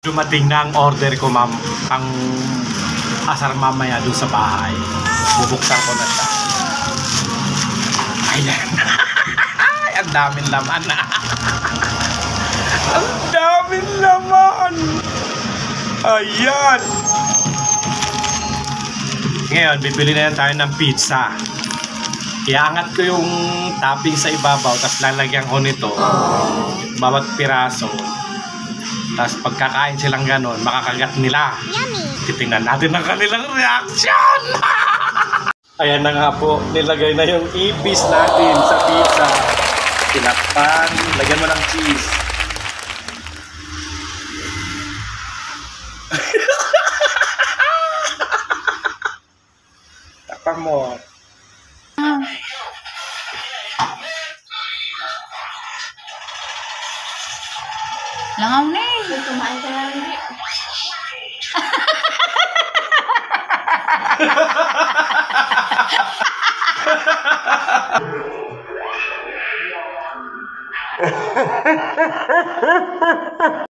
Dumating na ang order ko, ma'am. Ang asar mamaya doon sa bahay. Bubuksan ko na siya. Ayan. Ang daming laman na. Ang daming laman. Ayan. Ngayon, bibili na tayo ng pizza. Iangat ko yung topping sa ibabaw, tapos lalagyan ko nito. Bawat piraso. Tapos pagkakain silang ganon, makakagat nila. Titingnan natin ang kanilang reaction. Ayan na nga po, nilagay na yung ipis natin sa pizza. Tinakpan, lagyan mo ng cheese. Takpan mo. Langaw na eh. Kumain ka na rin.